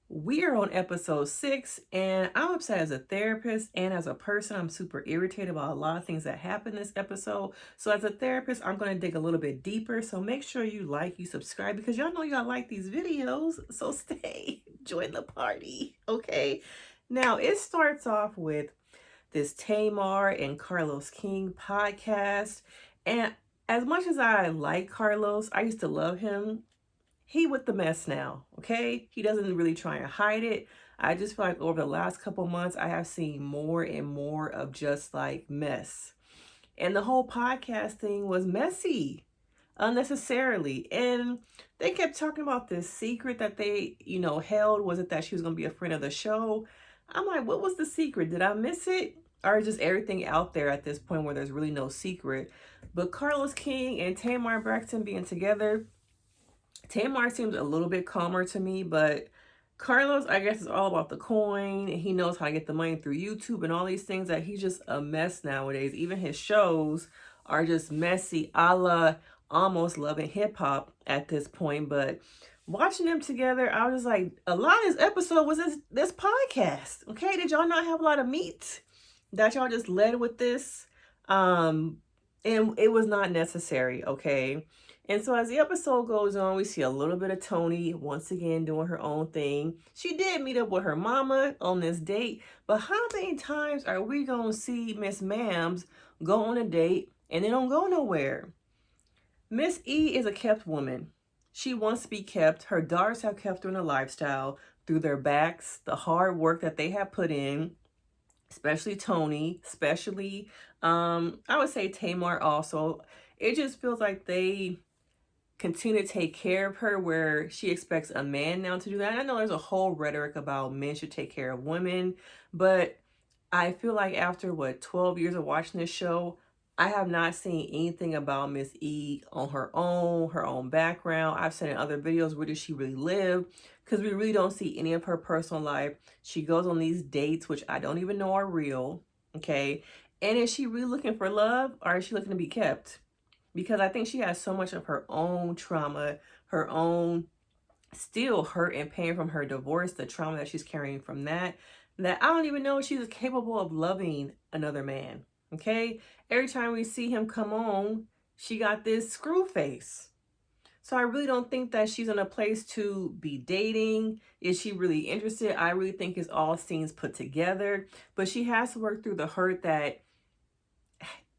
We are on episode 6, and I'm upset as a therapist and as a person. I'm super irritated about a lot of things that happened this episode. So, as a therapist, I'm going to dig a little bit deeper. So, make sure you subscribe because y'all know y'all like these videos. So, stay, join the party, okay? Now, it starts off with this Tamar and Carlos King podcast. And as much as I like Carlos, I used to love him. He with the mess now, okay? He doesn't really try and hide it. I just feel like over the last couple months, I have seen more and more of just like mess. And the whole podcast thing was messy unnecessarily. And they kept talking about this secret that they, held. Was it that she was going to be a friend of the show? I'm like, what was the secret? Did I miss it? Or just everything out there at this point where there's really no secret? But Carlos King and Tamar Braxton being together, Tamar seems a little bit calmer to me, but Carlos, I guess, is all about the coin. He knows how to get the money through YouTube and all these things that he's just a mess nowadays. Even his shows are just messy, a la Almost Loving Hip Hop at this point. But watching them together, I was just like, a lot of this episode was this podcast. Okay, did y'all not have a lot of meat that y'all just led with this? And it was not necessary. Okay. And so as the episode goes on, we see a little bit of Tony once again doing her own thing. She did meet up with her mama on this date, but how many times are we going to see Miss Mams go on a date and they don't go nowhere? Miss E is a kept woman. She wants to be kept. Her daughters have kept her in a lifestyle through their backs, the hard work that they have put in, especially Tony, especially, I would say Tamar also. It just feels like they continue to take care of her where she expects a man now to do that. And I know there's a whole rhetoric about men should take care of women, but I feel like after 12 years of watching this show, I have not seen anything about Miss E on her own background. I've seen in other videos, where does she really live? Because we really don't see any of her personal life. She goes on these dates, which I don't even know are real. Okay. And is she really looking for love, or is she looking to be kept? Because I think she has so much of her own trauma, her own still hurt and pain from her divorce, the trauma that she's carrying from that I don't even know if she's capable of loving another man. Okay? Every time we see him come on, she got this screw face. So I really don't think that she's in a place to be dating. Is she really interested? I really think it's all scenes put together. But she has to work through the hurt that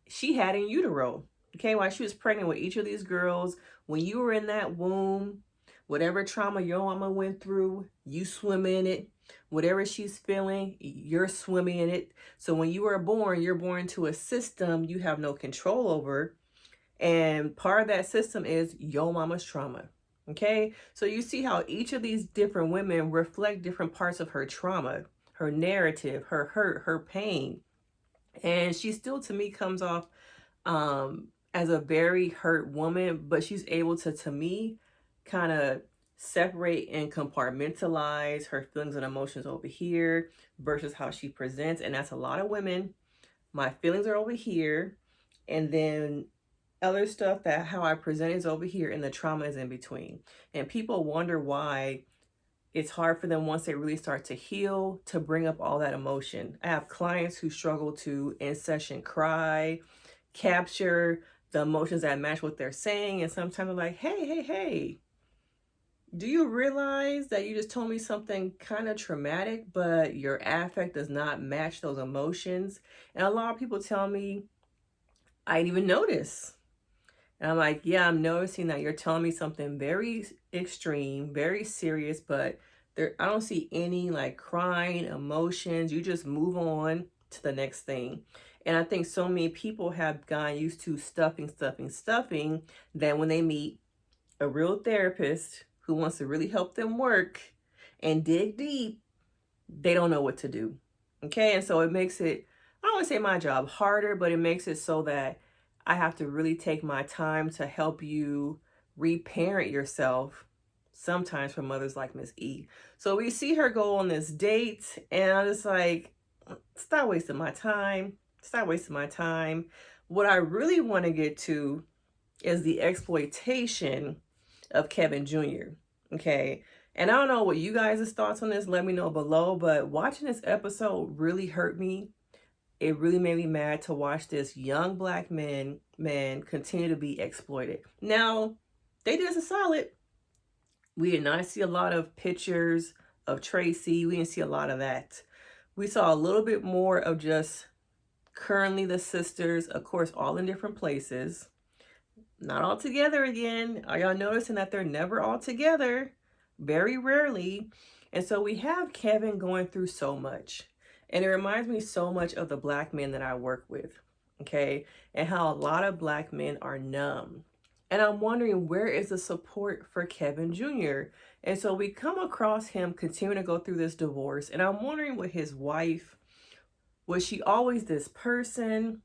she had in utero. Okay, while she was pregnant with each of these girls, when you were in that womb, whatever trauma your mama went through, you swim in it. Whatever she's feeling, you're swimming in it. So when you are born, you're born into a system you have no control over. And part of that system is your mama's trauma. Okay, so you see how each of these different women reflect different parts of her trauma, her narrative, her hurt, her pain. And she still, to me, comes off as a very hurt woman, but she's able to me, kind of separate and compartmentalize her feelings and emotions over here versus how she presents. And that's a lot of women. My feelings are over here, and then other stuff that how I present is over here, and the trauma is in between. And people wonder why it's hard for them once they really start to heal to bring up all that emotion. I have clients who struggle to in session cry, capture the emotions that match what they're saying, and sometimes I'm like, hey, do you realize that you just told me something kind of traumatic, but your affect does not match those emotions? And a lot of people tell me, I didn't even notice. And I'm like, yeah, I'm noticing that you're telling me something very extreme, very serious, but I don't see any like crying emotions. You just move on to the next thing. And I think so many people have gotten used to stuffing, that when they meet a real therapist who wants to really help them work and dig deep, they don't know what to do. Okay. And so it makes it, I don't want to say my job harder, but it makes it so that I have to really take my time to help you reparent yourself, sometimes for mothers like Miss E. So we see her go on this date, and I'm just like, stop wasting my time. Stop wasting my time. What I really want to get to is the exploitation of Kevin Jr. Okay. And I don't know what you guys' thoughts on this. Let me know below. But watching this episode really hurt me. It really made me mad to watch this young black man continue to be exploited. Now, they did us a solid. We did not see a lot of pictures of Tracy. We didn't see a lot of that. We saw a little bit more of just currently the sisters, of course, all in different places. Not all together again. Are y'all noticing that they're never all together? Very rarely. And so we have Kevin going through so much. And it reminds me so much of the black men that I work with, okay? And how a lot of black men are numb. And I'm wondering, where is the support for Kevin Jr.? And so we come across him continuing to go through this divorce. And I'm wondering with his wife, was she always this person?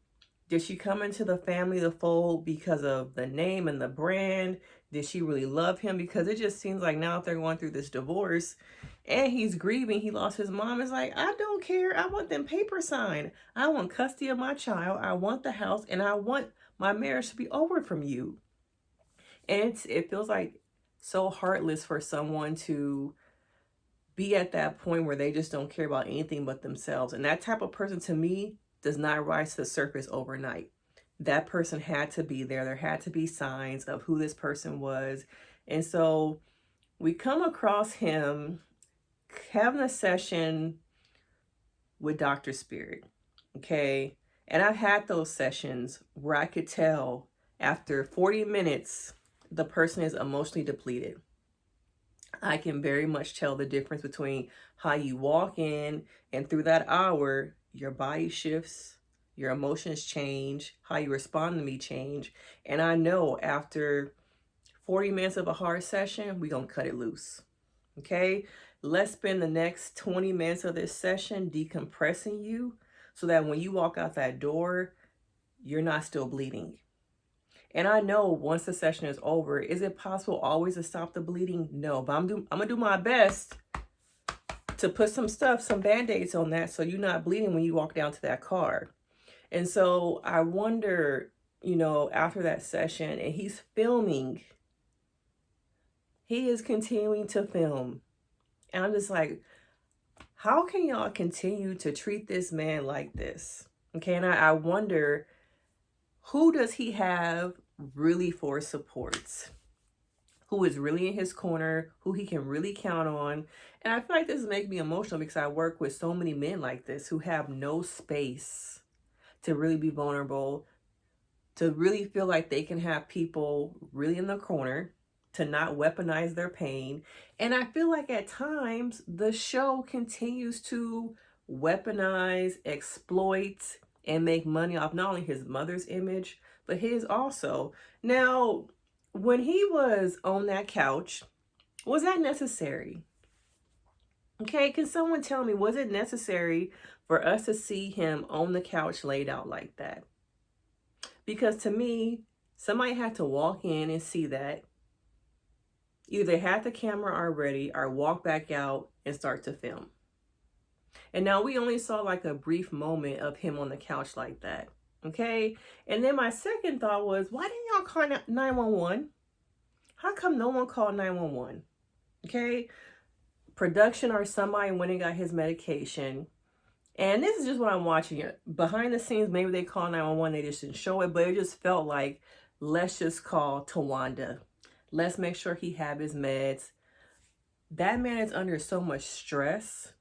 Did she come into the family, the fold, because of the name and the brand? Did she really love him? Because it just seems like now if they're going through this divorce and he's grieving, he lost his mom. It's like, I don't care. I want them papers signed. I want custody of my child. I want the house, and I want my marriage to be over from you. And it feels like so heartless for someone to be at that point where they just don't care about anything but themselves. And that type of person, to me, does not rise to the surface overnight. That person had to be there. There had to be signs of who this person was. And so we come across him having a session with Dr. Spirit, okay? And I've had those sessions where I could tell after 40 minutes, the person is emotionally depleted. I can very much tell the difference between how you walk in and through that hour, your body shifts, your emotions change, how you respond to me change. And I know after 40 minutes of a hard session, we're going to cut it loose. Okay? Let's spend the next 20 minutes of this session decompressing you so that when you walk out that door, you're not still bleeding. And I know once the session is over, is it possible always to stop the bleeding? No, but I'm going to do my best to put some Band-Aids on that so you're not bleeding when you walk down to that car. And so I wonder, after that session, and he's filming, he is continuing to film. And I'm just like, how can y'all continue to treat this man like this? Okay, and I wonder, who does he have really for support? Who is really in his corner, who he can really count on? And I feel like this makes me emotional because I work with so many men like this who have no space to really be vulnerable, to really feel like they can have people really in the corner, to not weaponize their pain. And I feel like at times the show continues to weaponize, exploit, and make money off not only his mother's image, but his also. Now, when he was on that couch, was that necessary? Okay, can someone tell me, was it necessary for us to see him on the couch laid out like that? Because to me, somebody had to walk in and see that. Either had the camera already or walk back out and start to film. And now we only saw like a brief moment of him on the couch like that. Okay. And then my second thought was, why didn't y'all call 911? How come no one called 911? Okay. Production or somebody went and got his medication. And this is just what I'm watching. Behind the scenes, maybe they called 911. They just didn't show it. But it just felt like, let's just call Tawanda. Let's make sure he have his meds. That man is under so much stress.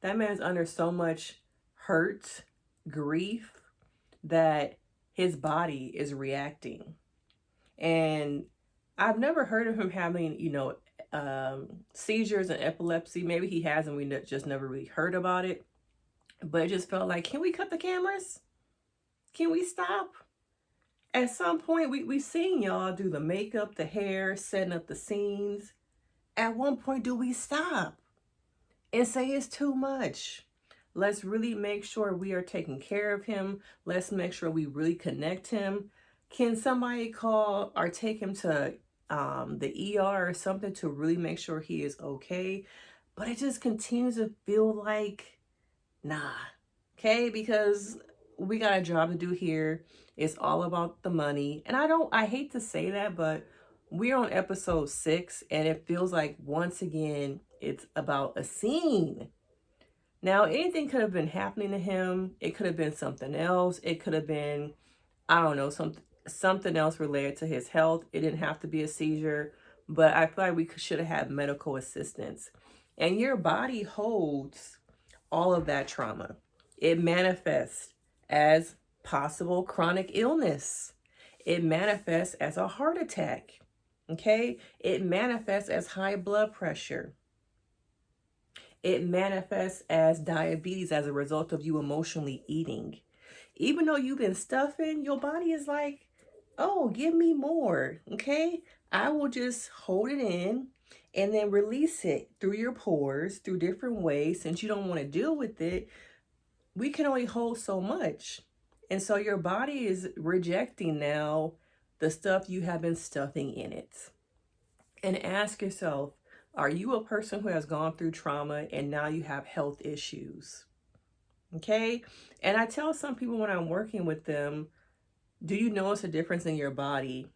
That man is under so much hurt, grief, that his body is reacting. And I've never heard of him having, seizures and epilepsy. Maybe he has and we just never really heard about it. But it just felt like, can we cut the cameras? Can we stop? At some point, we've seen y'all do the makeup, the hair, setting up the scenes. At one point, do we stop and say it's too much? Let's really make sure we are taking care of him. Let's make sure we really connect him. Can somebody call or take him to the ER or something to really make sure he is okay? But it just continues to feel like, nah, okay? Because we got a job to do here. It's all about the money. And I hate to say that, but We're on episode 6, and it feels like once again it's about a scene. Now, anything could have been happening to him. It could have been something else. It could have been, I don't know, something else related to his health. It didn't have to be a seizure, but I feel like we should have had medical assistance. And your body holds all of that trauma. It manifests as possible chronic illness. It manifests as a heart attack. Okay? It manifests as high blood pressure. It manifests as diabetes as a result of you emotionally eating. Even though you've been stuffing, your body is like, oh, give me more. Okay? I will just hold it in and then release it through your pores, through different ways. Since you don't want to deal with it, we can only hold so much. And so your body is rejecting now the stuff you have been stuffing in it. And ask yourself, are you a person who has gone through trauma and now you have health issues? Okay? And I tell some people when I'm working with them, do you notice a difference in your body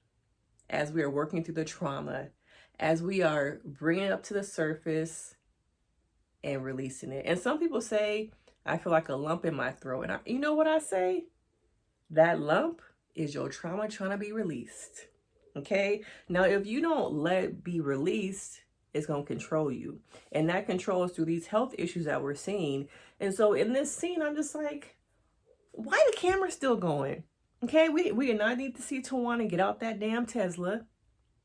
as we are working through the trauma, as we are bringing it up to the surface and releasing it? And some people say, I feel like a lump in my throat. And you know what I say? That lump is your trauma trying to be released. Okay? Now, if you don't let it be released, it's going to control you. And that controls through these health issues that we're seeing. And so in this scene, I'm just like, why the camera still going? Okay, we did not need to see Tawana get out that damn Tesla.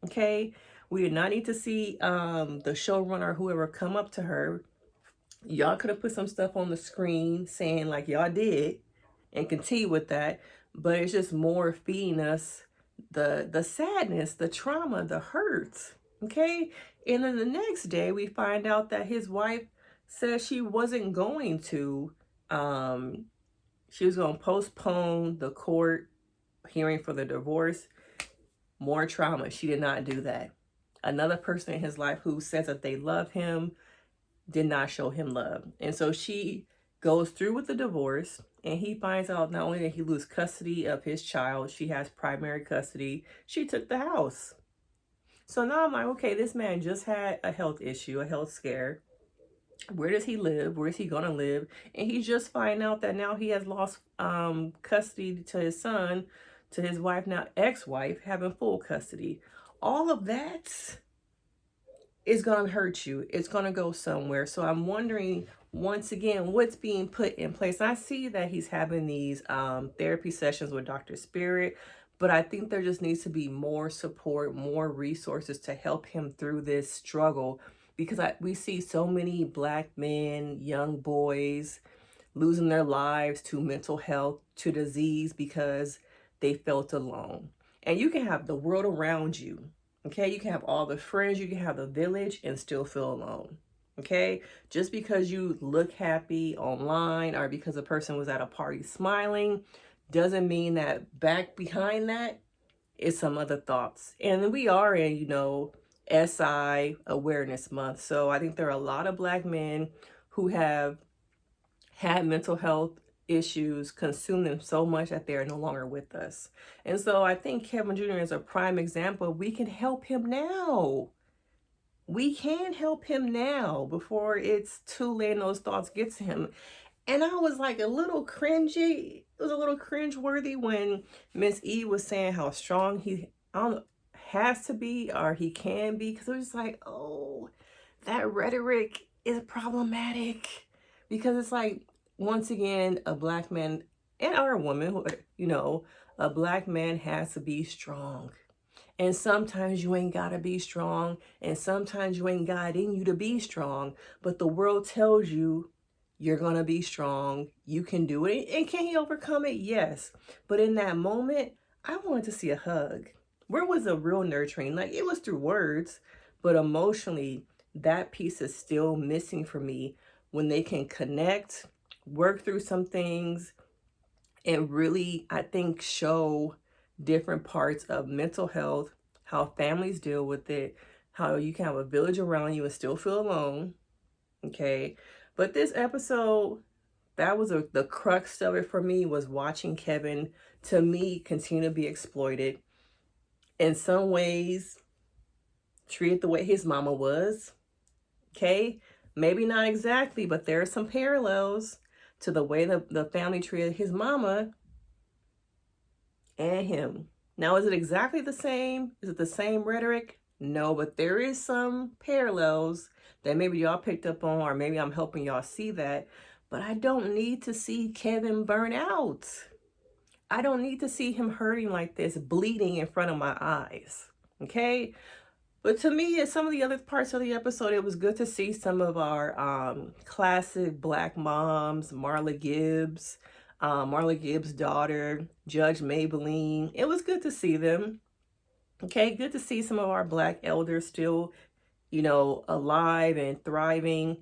Okay, we did not need to see the showrunner or whoever come up to her. Y'all could have put some stuff on the screen saying like y'all did and continue with that. But it's just more feeding us the sadness, the trauma, the hurt. Okay, and then the next day we find out that his wife says she wasn't going to she was going to postpone the court hearing for the divorce. More trauma. She did not do that. Another person in his life who says that they love him did not show him love. And so she goes through with the divorce, and he finds out not only that he loses custody of his child, she has primary custody, she took the house. So now I'm like, okay, this man just had a health issue, a health scare. Where does he live? Where is he going to live? And he's just finding out that now he has lost custody to his son, to his wife, now ex-wife, having full custody. All of that is going to hurt you. It's going to go somewhere. So I'm wondering, once again, what's being put in place. I see that he's having these therapy sessions with Dr. Spirit, but I think there just needs to be more support, more resources to help him through this struggle. Because we see so many Black men, young boys, losing their lives to mental health, to disease, because they felt alone. And you can have the world around you, okay? You can have all the friends, you can have the village, and still feel alone, okay? Just because you look happy online or because a person was at a party smiling doesn't mean that back behind that is some other thoughts. And we are in, SI Awareness Month. So I think there are a lot of Black men who have had mental health issues consume them so much that they're no longer with us. And so I think Kevin Jr. is a prime example. We can help him now. We can help him now before it's too late and those thoughts get to him. And I was like a little cringy. It was a little cringe-worthy when Miss E was saying how strong he, I don't know, has to be or he can be. Because it was like, oh, that rhetoric is problematic. Because it's like, once again, a Black man and or a woman, a Black man has to be strong. And sometimes you ain't got to be strong. And sometimes you ain't got in you to be strong. But the world tells you you're going to be strong. You can do it. And can he overcome it? Yes. But in that moment, I wanted to see a hug. Where was the real nurturing? Like, it was through words, but emotionally, that piece is still missing for me when they can connect, work through some things, and really, I think, show different parts of mental health, how families deal with it, how you can have a village around you and still feel alone. Okay. But this episode, that was the crux of it for me, was watching Kevin, to me, continue to be exploited. In some ways, treated the way his mama was. Okay, maybe not exactly, but there are some parallels to the way the family treated his mama and him. Now, is it exactly the same? Is it the same rhetoric? No, but there is some parallels that maybe y'all picked up on, or maybe I'm helping y'all see that. But I don't need to see Kevin burn out. I don't need to see him hurting like this, bleeding in front of my eyes. Okay? But to me, in some of the other parts of the episode, it was good to see some of our classic Black moms, Marla Gibbs' daughter, Judge Maybelline. It was good to see them. Okay, good to see some of our Black elders still, alive and thriving.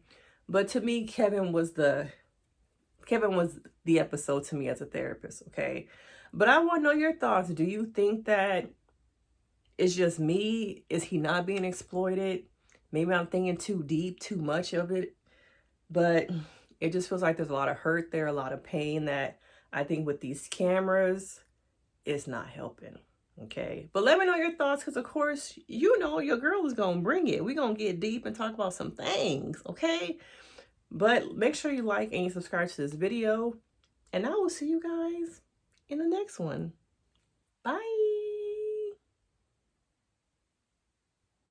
But to me, Kevin was the episode to me as a therapist. Okay, but I want to know your thoughts. Do you think that it's just me? Is he not being exploited? Maybe I'm thinking too deep, too much of it. But it just feels like there's a lot of hurt there, a lot of pain that I think with these cameras, it's not helping. Okay. But let me know your thoughts, because of course, your girl is going to bring it. We're going to get deep and talk about some things. Okay. But make sure you like and you subscribe to this video. And I will see you guys in the next one. Bye.